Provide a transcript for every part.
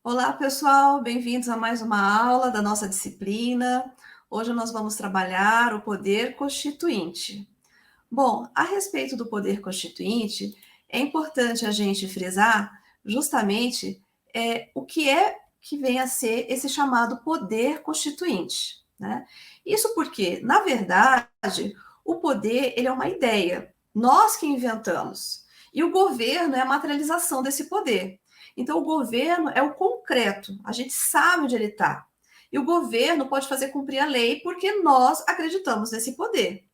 Olá, pessoal, bem-vindos a mais uma aula da nossa disciplina. Hoje nós vamos trabalhar o poder constituinte. Bom, a respeito do poder constituinte, é importante a gente frisar justamente o que é que vem a ser esse chamado poder constituinte, né? Isso porque, na verdade, o poder ele é uma ideia, nós que inventamos, e o governo é a materialização desse poder. Então, o governo é o concreto, a gente sabe onde ele está. E o governo pode fazer cumprir a lei porque nós acreditamos nesse poder.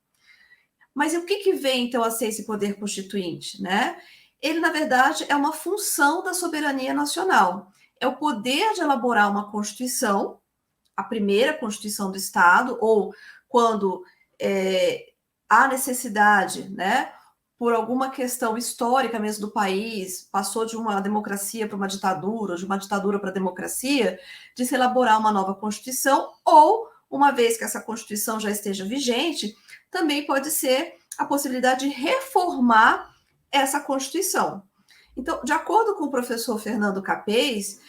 Mas o que vem, então, a ser esse poder constituinte, né? Ele, na verdade, é uma função da soberania nacional. É o poder de elaborar uma Constituição, a primeira Constituição do Estado, ou quando há necessidade, né, por alguma questão histórica mesmo do país, passou de uma democracia para uma ditadura, ou de uma ditadura para a democracia, de se elaborar uma nova Constituição, ou, uma vez que essa Constituição já esteja vigente, também pode ser a possibilidade de reformar essa Constituição. Então, de acordo com o professor Fernando Capês,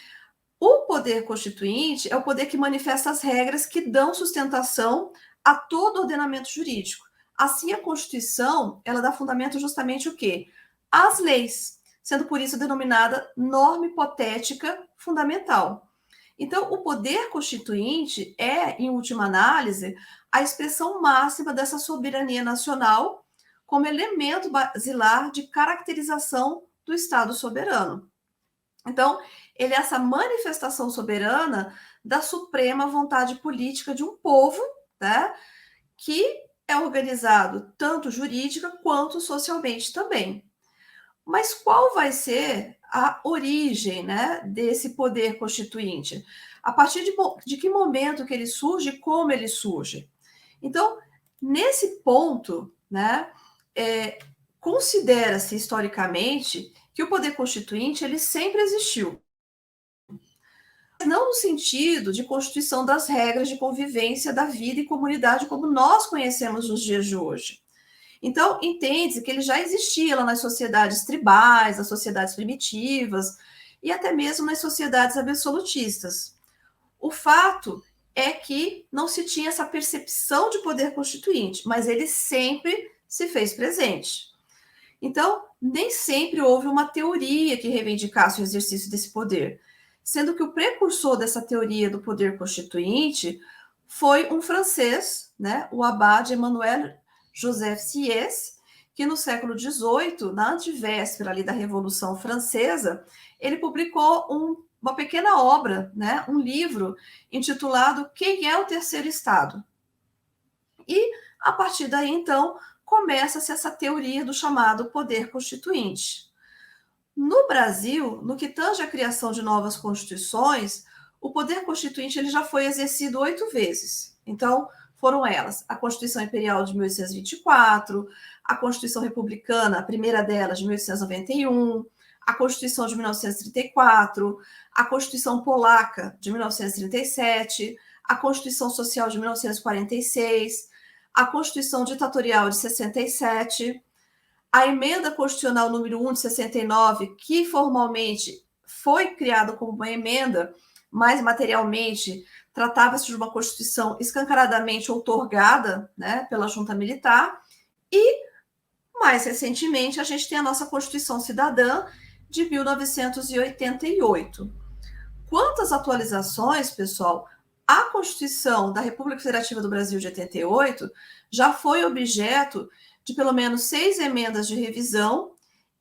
o poder constituinte é o poder que manifesta as regras que dão sustentação a todo ordenamento jurídico. Assim, a Constituição, ela dá fundamento justamente o quê? Às leis, sendo por isso denominada norma hipotética fundamental. Então, o poder constituinte é, em última análise, a expressão máxima dessa soberania nacional como elemento basilar de caracterização do Estado soberano. Então, ele é essa manifestação soberana da suprema vontade política de um povo, né, que é organizado tanto jurídica quanto socialmente também. Mas qual vai ser a origem, né, desse poder constituinte? A partir de que momento que ele surge e como ele surge? Então, nesse ponto, né, considera-se historicamente que o poder constituinte ele sempre existiu, não no sentido de constituição das regras de convivência da vida e comunidade como nós conhecemos nos dias de hoje. Então, entende-se que ele já existia lá nas sociedades tribais, nas sociedades primitivas e até mesmo nas sociedades absolutistas. O fato é que não se tinha essa percepção de poder constituinte, mas ele sempre se fez presente. Então, nem sempre houve uma teoria que reivindicasse o exercício desse poder, sendo que o precursor dessa teoria do poder constituinte foi um francês, né, o abade Emmanuel Joseph Sieyès, que no século XVIII, na antivéspera ali da Revolução Francesa, ele publicou uma pequena obra, né, um livro intitulado Quem é o Terceiro Estado? E, a partir daí, então, começa-se essa teoria do chamado poder constituinte. No Brasil, no que tange à criação de novas constituições, o poder constituinte ele já foi exercido 8 vezes. Então, foram elas a Constituição Imperial de 1824, a Constituição Republicana, a primeira delas, de 1891, a Constituição de 1934, a Constituição Polaca, de 1937, a Constituição Social de 1946, a Constituição Ditatorial de 67, a Emenda Constitucional número 1 de 69, que formalmente foi criada como uma emenda, mas materialmente tratava-se de uma Constituição escancaradamente outorgada, né, pela junta militar, e mais recentemente a gente tem a nossa Constituição Cidadã de 1988. Quanto às atualizações, pessoal, a Constituição da República Federativa do Brasil de 88 já foi objeto de pelo menos 6 emendas de revisão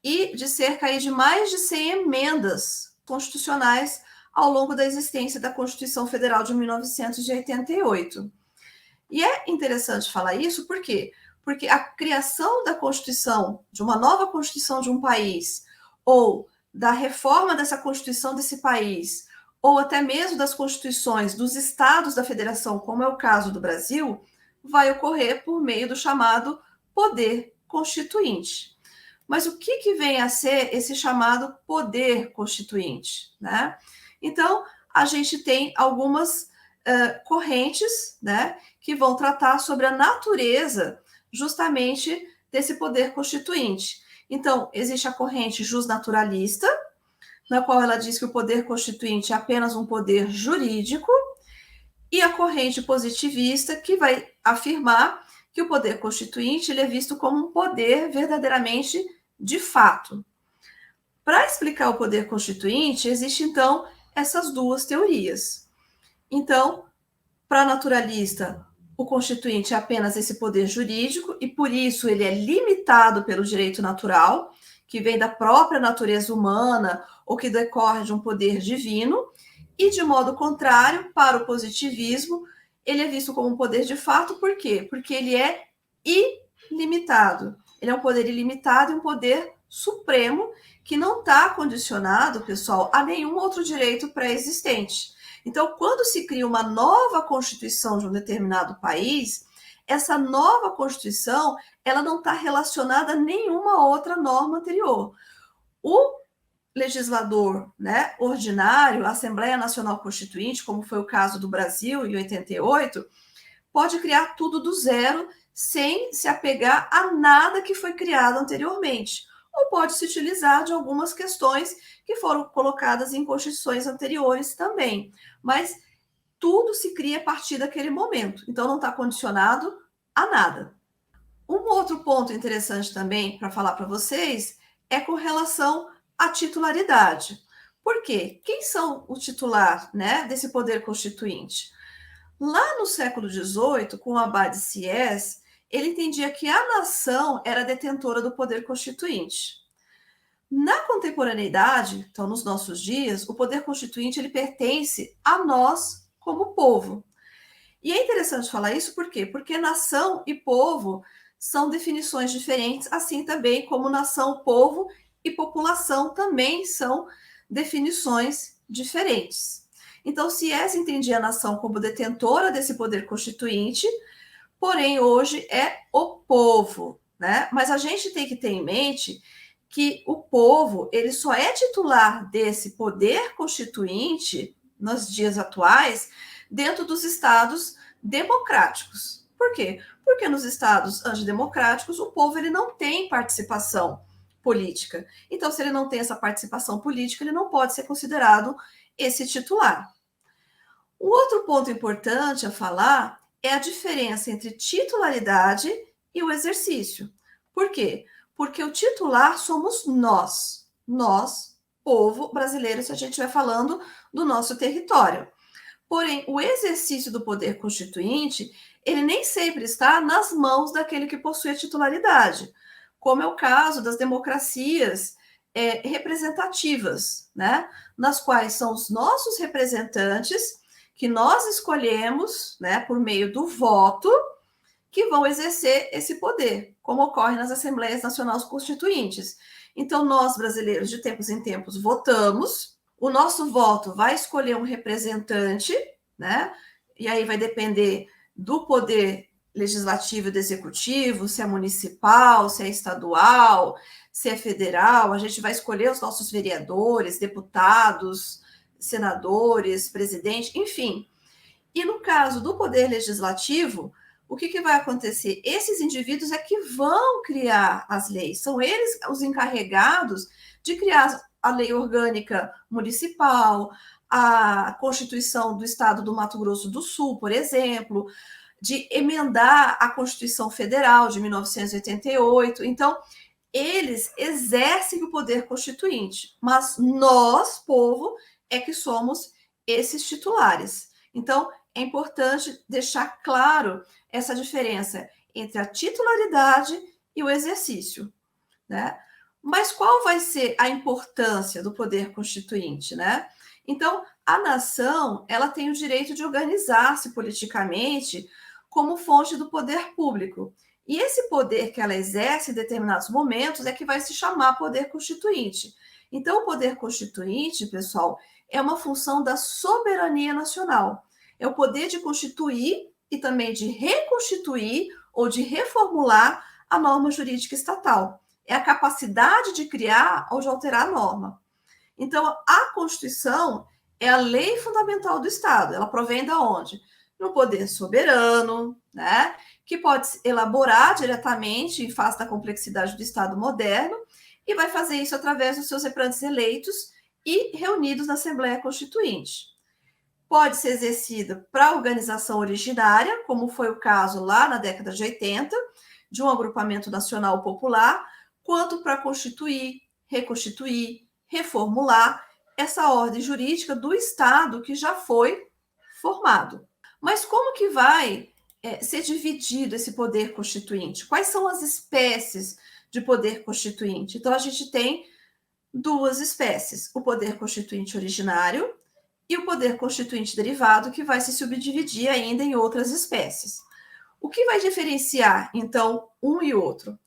e de cerca de mais de 100 emendas constitucionais ao longo da existência da Constituição Federal de 1988. E é interessante falar isso, por quê? Porque a criação da Constituição, de uma nova Constituição de um país, ou da reforma dessa Constituição desse país, ou até mesmo das constituições dos estados da federação, como é o caso do Brasil, vai ocorrer por meio do chamado poder constituinte. Mas o que vem a ser esse chamado poder constituinte, né? Então, a gente tem algumas correntes, né, que vão tratar sobre a natureza justamente desse poder constituinte. Então, existe a corrente justnaturalista, na qual ela diz que o poder constituinte é apenas um poder jurídico, e a corrente positivista, que vai afirmar que o poder constituinte ele é visto como um poder verdadeiramente de fato. Para explicar o poder constituinte, existe então essas duas teorias. Então, para a naturalista, o constituinte é apenas esse poder jurídico e por isso ele é limitado pelo direito natural, que vem da própria natureza humana ou que decorre de um poder divino, e de modo contrário, para o positivismo, ele é visto como um poder de fato, por quê? Porque ele é ilimitado. Ele é um poder ilimitado e um poder supremo que não está condicionado, pessoal, a nenhum outro direito pré-existente. Então, quando se cria uma nova constituição de um determinado país, essa nova constituição ela não está relacionada a nenhuma outra norma anterior. O legislador, né, ordinário, a Assembleia Nacional Constituinte, como foi o caso do Brasil em 88, pode criar tudo do zero sem se apegar a nada que foi criado anteriormente. Ou pode se utilizar de algumas questões que foram colocadas em constituições anteriores também. Mas tudo se cria a partir daquele momento. Então não está condicionado a nada. Um outro ponto interessante também para falar para vocês é com relação à titularidade. Por quê? Quem são o titular, né, desse poder constituinte? Lá no século XVIII, com o Abade Sieyès, ele entendia que a nação era detentora do poder constituinte. Na contemporaneidade, então nos nossos dias, o poder constituinte ele pertence a nós como povo. E é interessante falar isso por quê? Porque nação e povo são definições diferentes, assim também como nação, povo e população também são definições diferentes. Então, Sieyès entendia a nação como detentora desse poder constituinte, porém hoje é o povo, né? Mas a gente tem que ter em mente que o povo ele só é titular desse poder constituinte nos dias atuais dentro dos estados democráticos. Por quê? Porque nos estados antidemocráticos o povo ele não tem participação política. Então, se ele não tem essa participação política, ele não pode ser considerado esse titular. O outro ponto importante a falar é a diferença entre titularidade e o exercício. Por quê? Porque o titular somos nós, povo brasileiro, se a gente estiver falando do nosso território. Porém, o exercício do poder constituinte, ele nem sempre está nas mãos daquele que possui a titularidade, como é o caso das democracias representativas, né? Nas quais são os nossos representantes que nós escolhemos, né, por meio do voto, que vão exercer esse poder, como ocorre nas Assembleias Nacionais Constituintes. Então, nós, brasileiros, de tempos em tempos, votamos, o nosso voto vai escolher um representante, né? E aí vai depender do poder legislativo e do executivo, se é municipal, se é estadual, se é federal, a gente vai escolher os nossos vereadores, deputados, senadores, presidente, enfim. E no caso do poder legislativo, o que vai acontecer? Esses indivíduos é que vão criar as leis, são eles os encarregados de criar a lei orgânica municipal, a Constituição do Estado do Mato Grosso do Sul, por exemplo, de emendar a Constituição Federal de 1988. Então, eles exercem o poder constituinte, mas nós, povo, é que somos esses titulares. Então, é importante deixar claro essa diferença entre a titularidade e o exercício, né? Mas qual vai ser a importância do poder constituinte, né? Então, a nação, ela tem o direito de organizar-se politicamente como fonte do poder público. E esse poder que ela exerce em determinados momentos é que vai se chamar poder constituinte. Então, o poder constituinte, pessoal, é uma função da soberania nacional. É o poder de constituir e também de reconstituir ou de reformular a norma jurídica estatal. É a capacidade de criar ou de alterar a norma. Então, a Constituição é a lei fundamental do Estado. Ela provém de onde? No poder soberano, né? Que pode elaborar diretamente em face da complexidade do Estado moderno e vai fazer isso através dos seus representantes eleitos e reunidos na Assembleia Constituinte. Pode ser exercida para a organização originária, como foi o caso lá na década de 80, de um agrupamento nacional popular, quanto para constituir, reconstituir, reformular essa ordem jurídica do Estado que já foi formado. Mas como que vai ser dividido esse poder constituinte? Quais são as espécies de poder constituinte? Então, a gente tem duas espécies: o poder constituinte originário e o poder constituinte derivado, que vai se subdividir ainda em outras espécies. O que vai diferenciar, então, um e outro?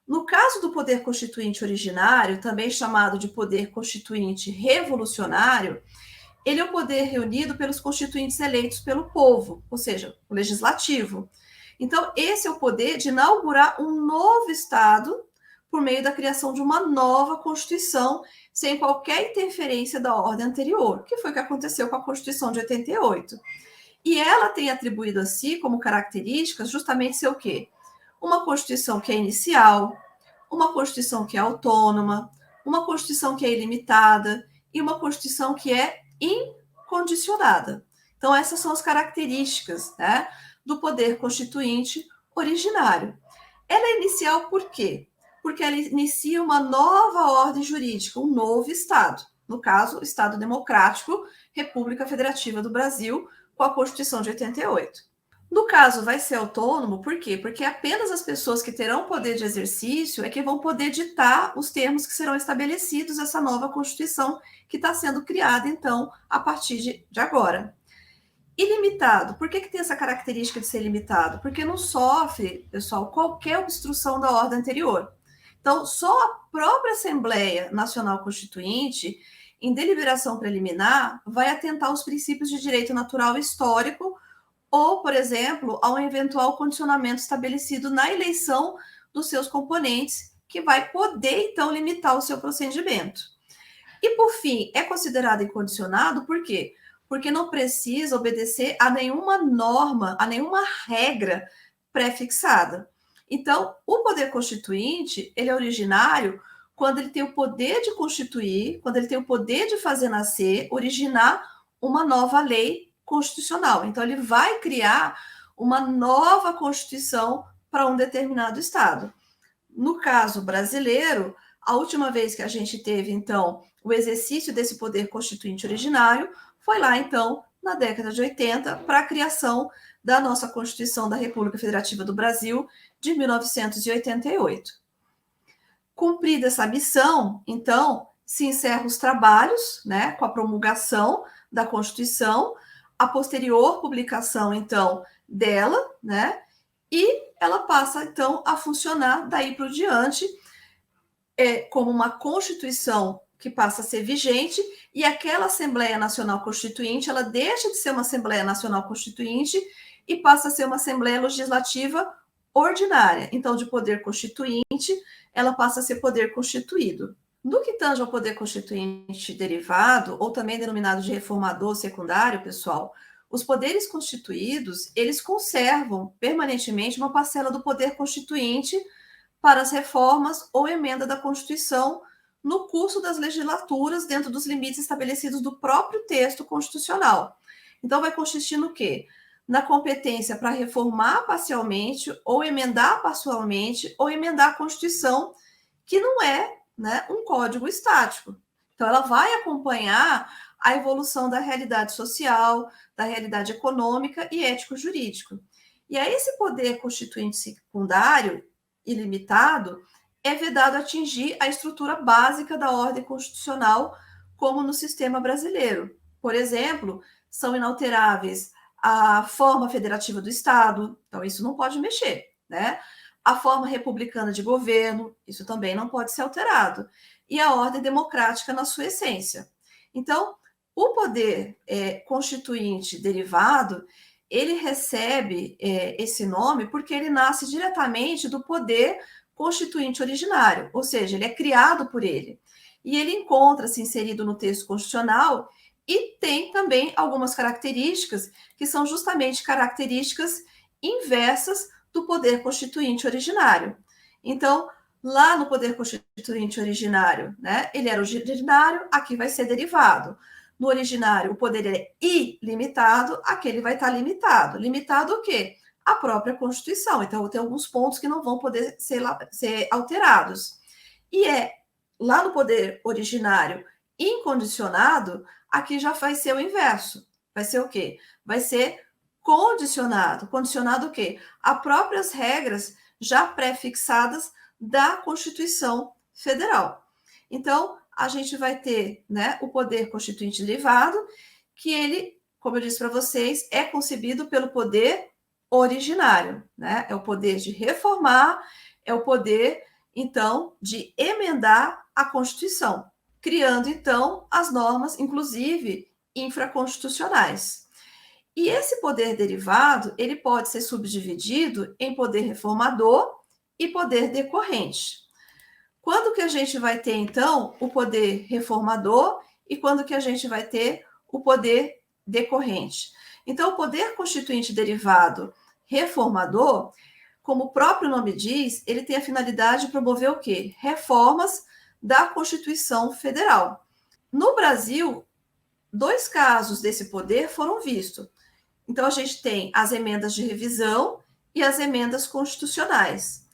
No caso do poder constituinte originário, também chamado de poder constituinte revolucionário, ele é o poder reunido pelos constituintes eleitos pelo povo, ou seja, o legislativo. Então, esse é o poder de inaugurar um novo Estado por meio da criação de uma nova Constituição, sem qualquer interferência da ordem anterior, que foi o que aconteceu com a Constituição de 88. E ela tem atribuído a si como características justamente ser o quê? Uma Constituição que é inicial, uma Constituição que é autônoma, uma Constituição que é ilimitada e uma Constituição que é incondicionada. Então, essas são as características, né, do poder constituinte originário. Ela é inicial por quê? Porque ela inicia uma nova ordem jurídica, um novo Estado. No caso, Estado Democrático, República Federativa do Brasil, com a Constituição de 88. No caso, vai ser autônomo, por quê? Porque apenas as pessoas que terão poder de exercício é que vão poder ditar os termos que serão estabelecidos nessa nova Constituição que está sendo criada, então, a partir de agora. Ilimitado. Por que tem essa característica de ser limitado? Porque não sofre, pessoal, qualquer obstrução da ordem anterior. Então, só a própria Assembleia Nacional Constituinte, em deliberação preliminar, vai atentar aos princípios de direito natural e histórico ou, por exemplo, a um eventual condicionamento estabelecido na eleição dos seus componentes, que vai poder, então, limitar o seu procedimento. E, por fim, é considerado incondicionado por quê? Porque não precisa obedecer a nenhuma norma, a nenhuma regra pré-fixada. Então, o poder constituinte, ele é originário quando ele tem o poder de constituir, quando ele tem o poder de fazer nascer, originar uma nova lei constitucional. Então, ele vai criar uma nova Constituição para um determinado Estado. No caso brasileiro, a última vez que a gente teve, então, o exercício desse poder constituinte originário foi lá, então, na década de 80, para a criação da nossa Constituição da República Federativa do Brasil, de 1988. Cumprida essa missão, então, se encerram os trabalhos, né, com a promulgação da Constituição, a posterior publicação, então, dela, né, e ela passa, então, a funcionar daí para o diante como uma Constituição que passa a ser vigente, e aquela Assembleia Nacional Constituinte, ela deixa de ser uma Assembleia Nacional Constituinte e passa a ser uma Assembleia Legislativa ordinária. Então, de poder constituinte, ela passa a ser poder constituído. No que tange ao poder constituinte derivado, ou também denominado de reformador secundário, pessoal, os poderes constituídos, eles conservam permanentemente uma parcela do poder constituinte para as reformas ou emenda da Constituição no curso das legislaturas, dentro dos limites estabelecidos do próprio texto constitucional. Então, vai consistir no quê? Na competência para reformar parcialmente, ou emendar parcialmente, ou emendar a Constituição, que não é, né, um código estático. Então, ela vai acompanhar a evolução da realidade social, da realidade econômica e ético-jurídico. E a esse poder constituinte secundário, ilimitado, é vedado atingir a estrutura básica da ordem constitucional, como no sistema brasileiro. Por exemplo, são inalteráveis a forma federativa do Estado, então isso não pode mexer, né? A forma republicana de governo, isso também não pode ser alterado. E a ordem democrática na sua essência. Então, o poder constituinte derivado, ele recebe esse nome porque ele nasce diretamente do poder constituinte originário, ou seja, ele é criado por ele. E ele encontra-se inserido no texto constitucional e tem também algumas características que são justamente características inversas do poder constituinte originário. Então, Lá no poder constituinte originário, né? Ele era originário, aqui vai ser derivado. No originário, o poder é ilimitado, aqui ele vai estar limitado. Limitado o quê? A própria Constituição. Então, tem alguns pontos que não vão poder ser alterados. E lá no poder originário incondicionado, aqui já vai ser o inverso. Vai ser o quê? Vai ser condicionado. Condicionado o quê? A próprias regras já pré-fixadas da Constituição Federal. Então, a gente vai ter, né, o poder constituinte derivado, que ele, como eu disse para vocês, é concebido pelo poder originário, né? É o poder de reformar, é o poder, então, de emendar a Constituição, criando, então, as normas, inclusive, infraconstitucionais. E esse poder derivado, ele pode ser subdividido em poder reformador e poder decorrente. Quando que a gente vai ter, então, o poder reformador e quando que a gente vai ter o poder decorrente? Então, o poder constituinte derivado reformador, como o próprio nome diz, ele tem a finalidade de promover o quê? Reformas da Constituição Federal. No Brasil, 2 casos desse poder foram vistos. Então, a gente tem as emendas de revisão e as emendas constitucionais.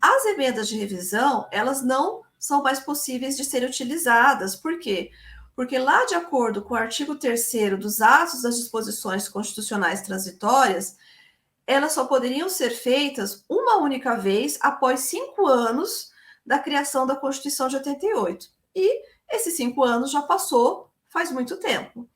As emendas de revisão, elas não são mais possíveis de serem utilizadas. Por quê? Porque lá, de acordo com o artigo 3º dos atos das disposições constitucionais transitórias, elas só poderiam ser feitas uma única vez após 5 anos da criação da Constituição de 88. E esses 5 anos já passou faz muito tempo.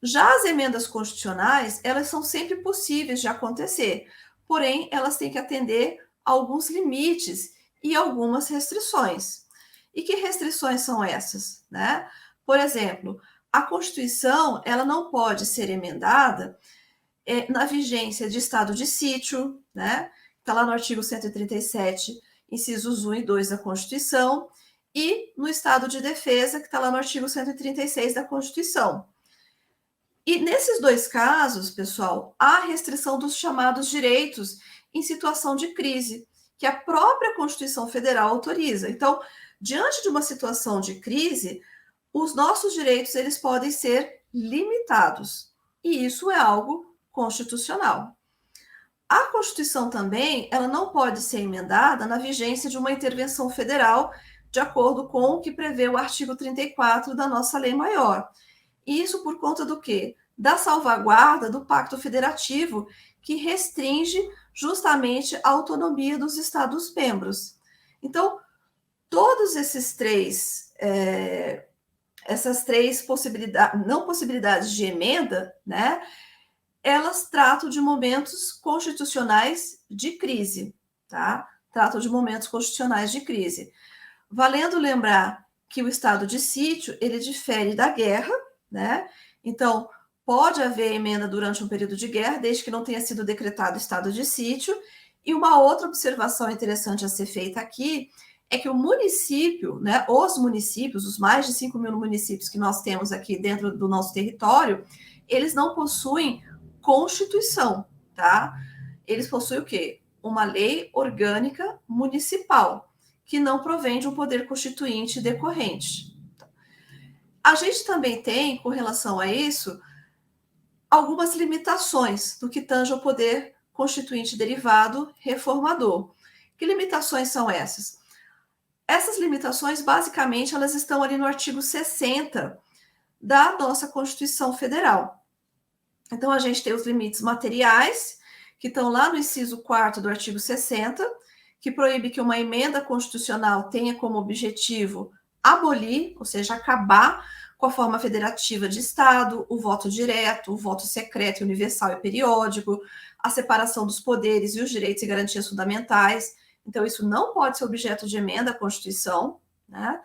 Já as emendas constitucionais, elas são sempre possíveis de acontecer, porém, elas têm que atender a alguns limites e algumas restrições. E que restrições são essas, né? Por exemplo, a Constituição, ela não pode ser emendada na vigência de estado de sítio, né? Está lá no artigo 137, incisos 1 e 2 da Constituição, e no estado de defesa, que está lá no artigo 136 da Constituição. E nesses 2 casos, pessoal, há restrição dos chamados direitos em situação de crise, que a própria Constituição Federal autoriza. Então, diante de uma situação de crise, os nossos direitos eles podem ser limitados. E isso é algo constitucional. A Constituição também, ela não pode ser emendada na vigência de uma intervenção federal, de acordo com o que prevê o artigo 34 da nossa lei maior. Isso por conta do quê? Da salvaguarda do Pacto Federativo, que restringe justamente a autonomia dos Estados-membros. Então, todos esses essas 3 possibilidades, não possibilidades de emenda, né? Elas tratam de momentos constitucionais de crise, tá? Tratam de momentos constitucionais de crise. Valendo lembrar que o estado de sítio, ele difere da guerra, né? Então, pode haver emenda durante um período de guerra, desde que não tenha sido decretado estado de sítio. E uma outra observação interessante a ser feita aqui é que o município, né, os municípios, os mais de 5 mil municípios que nós temos aqui dentro do nosso território, eles não possuem Constituição, tá? Eles possuem o quê? Uma lei orgânica municipal, que não provém de um poder constituinte decorrente. A gente também tem, com relação a isso, algumas limitações do que tange ao poder constituinte derivado reformador. Que limitações são essas? Essas limitações, basicamente, elas estão ali no artigo 60 da nossa Constituição Federal. Então, a gente tem os limites materiais, que estão lá no inciso 4º do artigo 60, que proíbe que uma emenda constitucional tenha como objetivo abolir, ou seja, acabar com a forma federativa de Estado, o voto direto, o voto secreto, universal e periódico, a separação dos poderes e os direitos e garantias fundamentais. Então, isso não pode ser objeto de emenda à Constituição, né?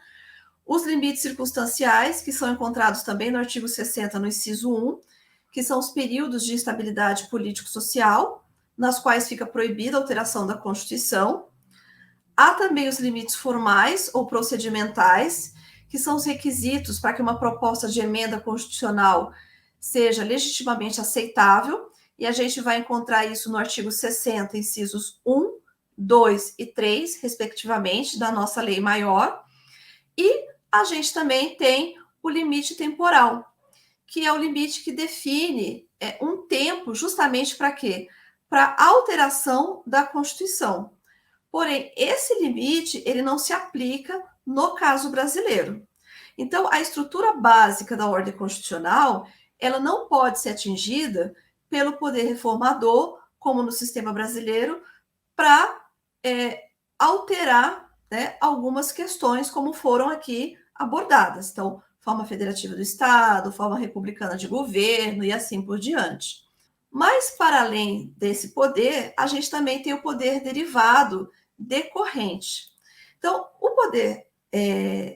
Os limites circunstanciais, que são encontrados também no artigo 60, no inciso 1, que são os períodos de instabilidade político-social, nas quais fica proibida a alteração da Constituição. Há também os limites formais ou procedimentais, que são os requisitos para que uma proposta de emenda constitucional seja legitimamente aceitável, e a gente vai encontrar isso no artigo 60, incisos 1 2 e 3, respectivamente, da nossa lei maior. E a gente também tem o limite temporal, que é o limite que define um tempo justamente para quê? Para alteração da Constituição. Porém, esse limite ele não se aplica no caso brasileiro. Então, a estrutura básica da ordem constitucional, ela não pode ser atingida pelo poder reformador, como no sistema brasileiro, para alterar, né, algumas questões, como foram aqui abordadas. Então, forma federativa do Estado, forma republicana de governo e assim por diante. Mas, para além desse poder, a gente também tem o poder derivado decorrente. Então, o poder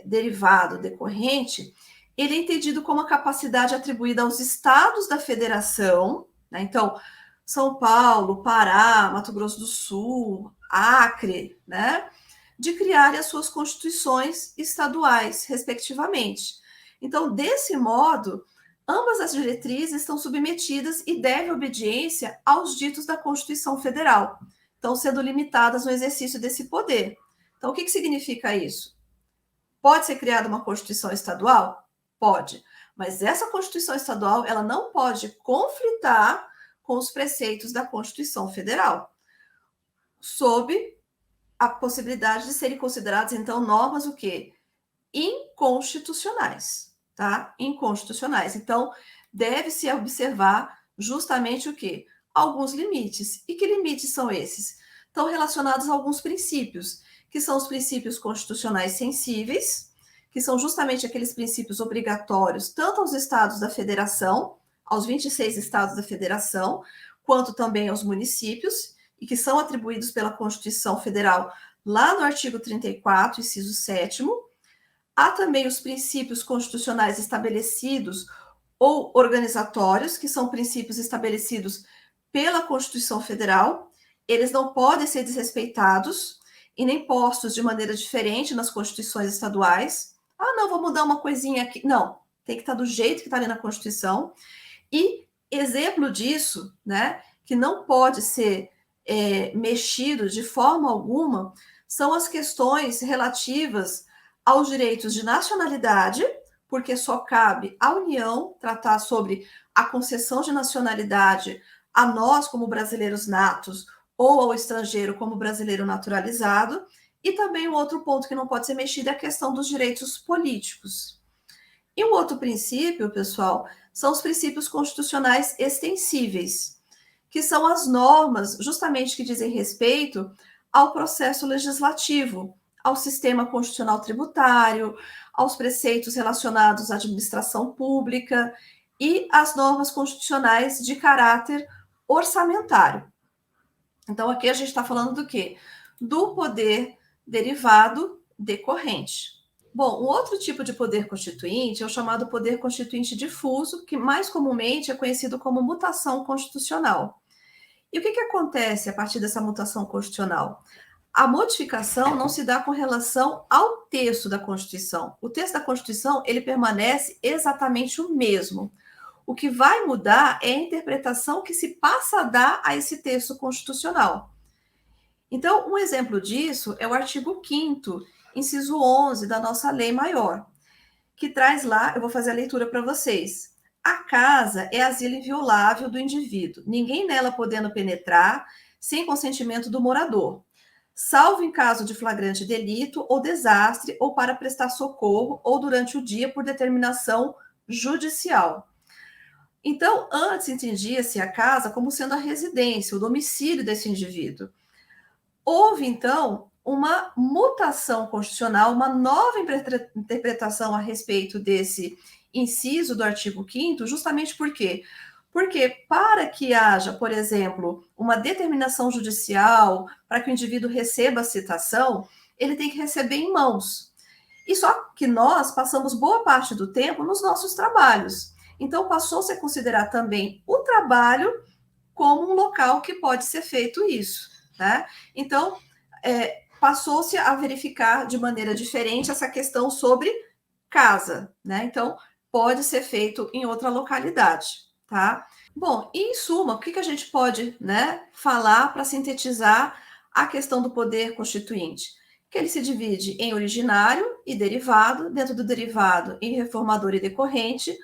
derivado decorrente, ele é entendido como a capacidade atribuída aos estados da federação, né? Então, São Paulo, Pará, Mato Grosso do Sul, Acre, né? De criarem as suas constituições estaduais, respectivamente. Então, desse modo, ambas as diretrizes estão submetidas e devem obediência aos ditos da Constituição Federal, estão sendo limitadas no exercício desse poder. Então, o que significa isso? Pode ser criada uma Constituição estadual? Pode. Mas essa Constituição estadual, ela não pode conflitar com os preceitos da Constituição Federal, sob a possibilidade de serem consideradas, então, normas o quê? Inconstitucionais, tá? Inconstitucionais. Então, deve-se observar justamente o quê? Alguns limites. E que limites são esses? Estão relacionados a alguns princípios, que são os princípios constitucionais sensíveis, que são justamente aqueles princípios obrigatórios, tanto aos estados da federação, aos 26 estados da federação, quanto também aos municípios, e que são atribuídos pela Constituição Federal lá no artigo 34, inciso 7º. Há também os princípios constitucionais estabelecidos ou organizatórios, que são princípios estabelecidos pela Constituição Federal. Eles não podem ser desrespeitados e nem postos de maneira diferente nas constituições estaduais. Ah, não, vou mudar uma coisinha aqui. Não, tem que estar do jeito que está ali na Constituição. E exemplo disso, né, que não pode ser mexido de forma alguma, são as questões relativas aos direitos de nacionalidade, porque só cabe à União tratar sobre a concessão de nacionalidade a nós como brasileiros natos ou ao estrangeiro como brasileiro naturalizado, e também um outro ponto que não pode ser mexido é a questão dos direitos políticos. E um outro princípio, pessoal, são os princípios constitucionais extensíveis, que são as normas justamente que dizem respeito ao processo legislativo, ao sistema constitucional tributário, aos preceitos relacionados à administração pública e às normas constitucionais de caráter orçamentário. Então, aqui a gente está falando do quê? Do poder derivado decorrente. Bom, um outro tipo de poder constituinte é o chamado poder constituinte difuso, que mais comumente é conhecido como mutação constitucional. E o que acontece a partir dessa mutação constitucional? A modificação não se dá com relação ao texto da Constituição. O texto da Constituição, ele permanece exatamente o mesmo. O que vai mudar é a interpretação que se passa a dar a esse texto constitucional. Então, um exemplo disso é o artigo 5º, inciso 11 da nossa lei maior, que traz lá, eu vou fazer a leitura para vocês. A casa é asilo inviolável do indivíduo, ninguém nela podendo penetrar sem consentimento do morador, salvo em caso de flagrante delito ou desastre, ou para prestar socorro, ou durante o dia por determinação judicial. Então, antes entendia-se a casa como sendo a residência, o domicílio desse indivíduo. Houve, então, uma mutação constitucional, uma nova interpretação a respeito desse inciso do artigo 5º, justamente por quê? Porque para que haja, por exemplo, uma determinação judicial, para que o indivíduo receba a citação, ele tem que receber em mãos. E só que nós passamos boa parte do tempo nos nossos trabalhos. Então, passou-se a considerar também o trabalho como um local que pode ser feito isso, né? Então, passou-se a verificar de maneira diferente essa questão sobre casa, né? Então, pode ser feito em outra localidade, tá? Bom, e em suma, o que a gente pode, né, falar para sintetizar a questão do poder constituinte, que ele se divide em originário e derivado, dentro do derivado em reformador e decorrente.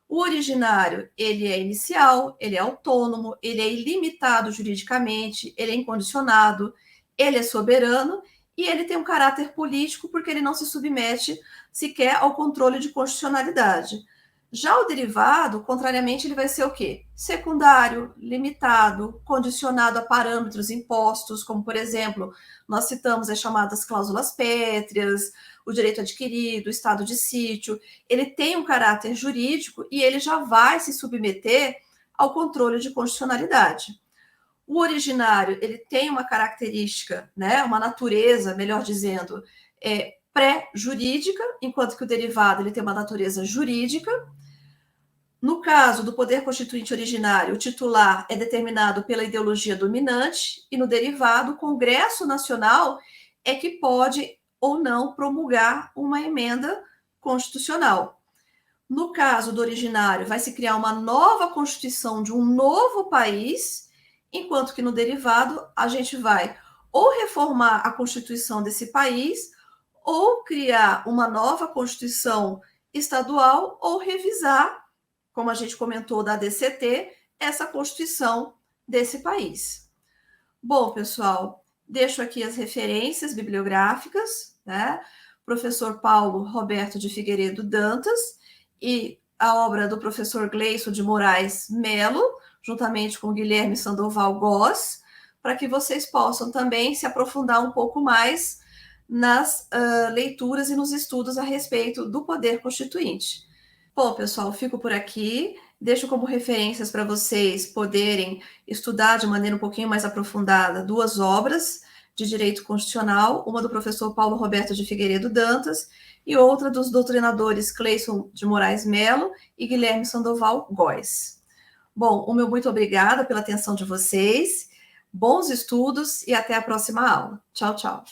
O originário, ele é inicial, ele é autônomo, ele é ilimitado juridicamente, ele é incondicionado, ele é soberano e ele tem um caráter político porque ele não se submete sequer ao controle de constitucionalidade. Já o derivado, contrariamente, ele vai ser o quê? Secundário, limitado, condicionado a parâmetros impostos, como, por exemplo, nós citamos as chamadas cláusulas pétreas, o direito adquirido, o estado de sítio. Ele tem um caráter jurídico e ele já vai se submeter ao controle de constitucionalidade. O originário, ele tem uma característica, né, uma natureza, melhor dizendo, pré-jurídica, enquanto que o derivado ele tem uma natureza jurídica. No caso do poder constituinte originário, o titular é determinado pela ideologia dominante e no derivado, o Congresso Nacional é que pode ou não promulgar uma emenda constitucional. No caso do originário, vai se criar uma nova constituição de um novo país, enquanto que no derivado a gente vai ou reformar a constituição desse país ou criar uma nova constituição estadual ou revisar, como a gente comentou da DCT, essa Constituição desse país. Bom, pessoal, deixo aqui as referências bibliográficas, né? Professor Paulo Roberto de Figueiredo Dantas e a obra do professor Gleison de Moraes Melo, juntamente com Guilherme Sandoval Goss, para que vocês possam também se aprofundar um pouco mais nas leituras e nos estudos a respeito do poder constituinte. Bom, pessoal, fico por aqui. Deixo como referências para vocês poderem estudar de maneira um pouquinho mais aprofundada duas obras de direito constitucional, uma do professor Paulo Roberto de Figueiredo Dantas e outra dos doutrinadores Gleison de Moraes Melo e Guilherme Sandoval Goss. Bom, o meu muito obrigada pela atenção de vocês, bons estudos e até a próxima aula. Tchau, tchau.